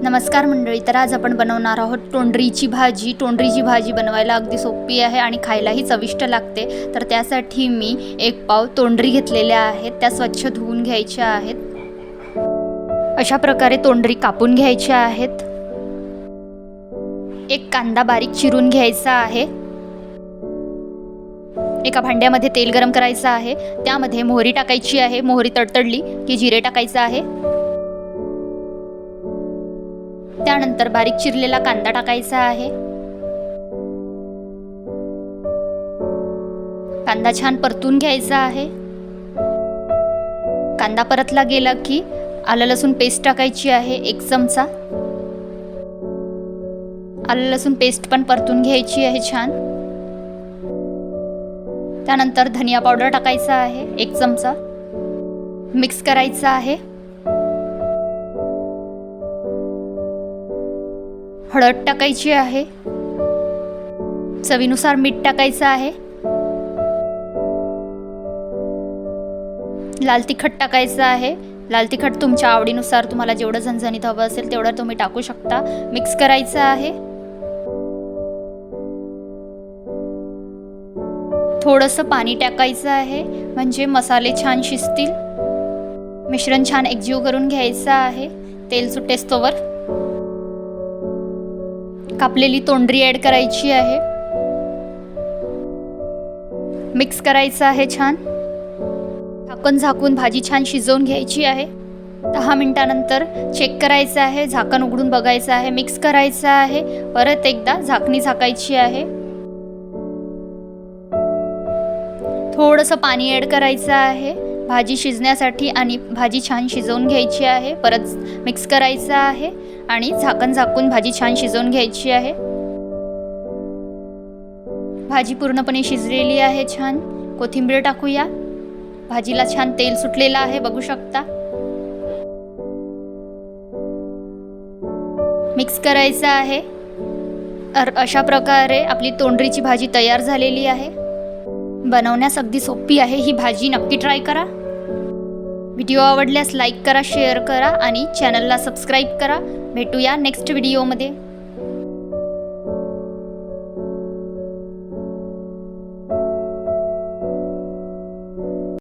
नमस्कार मंडळी, तर आज आपण बनवणार आहोत तोंडरीची भाजी। तोंडरीची भाजी बनवायला अगदी सोपी आहे आणि खायलाही चविष्ट लागते। तर त्यासाठी मी 1 पाव तोंडरी घेतलेल्या आहेत, त्या स्वच्छ धुवून घ्यायच्या आहेत। अशा प्रकारे तोंडरी कापून घ्यायच्या आहेत। 1 कांदा बारीक चिरून घ्यायचा आहे। एका भांड्यामध्ये तेल गरम करायचं आहे, त्यामध्ये मोहरी टाकायची आहे। मोहरी तडतडली की जिरे टाकायचं आहे। त्यानंतर बारीक चिरलेला कांदा टाकायचा आहे। कांदा छान परतून घ्यायचा आहे। कांदा परतला गेला की आलं लसूण पेस्ट टाकायची आहे 1 चमचा। आलं लसूण पेस्ट पण परतून घ्यायची आहे छान। त्यानंतर धनिया पावडर टाकायचा आहे 1 चमचा। मिक्स करायचा आहे। हळद टाकायची आहे। चवीनुसार मीठ टाकायचं आहे। लाल तिखट टाकायचं आहे। लाल तिखट तुमच्या आवडीनुसार, तुम्हाला जेवढं झणझणीत हवं असेल तेवढं तुम्ही टाकू शकता। मिक्स करायचं आहे। थोडंसं पाणी टाकायचं आहे म्हणजे मसाले छान शिजतील। मिश्रण छान एकजीव करून घ्यायचं आहे तेल सुटेस्तोवर। कापलेली तोंडरी ॲड करायची आहे। मिक्स करायचं आहे छान। झाकण झाकून भाजी छान शिजवून घ्यायची आहे। 10 मिनिटानंतर चेक करायचं आहे, झाकण उघडून बघायचं आहे, मिक्स करायचं आहे। परत एकदा झाकणी झाकायची आहे। थोडंसं पाणी ॲड करायचं आहे भाजी शिजण्यासाठी आणि भाजी छान शिजवून घ्यायची आहे। परत मिक्स करायचं आहे आणि झाकण झाकून भाजी छान शिजवून घ्यायची आहे। भाजी पूर्णपणे शिजलेली आहे छान। कोथिंबीर टाकूया। भाजीला छान तेल सुटलेलं आहे, बघू शकता। मिक्स करायचं आहे। अशा प्रकारे आपली तोंडरीची भाजी तयार झालेली आहे। बनवण्यास अगदी सोपी आहे ही भाजी, नक्की ट्राय करा। व्हिडिओ आवडल्यास लाईक करा, शेअर करा आणि चॅनलला सबस्क्राईब करा। भेटूया नेक्स्ट व्हिडिओमध्ये।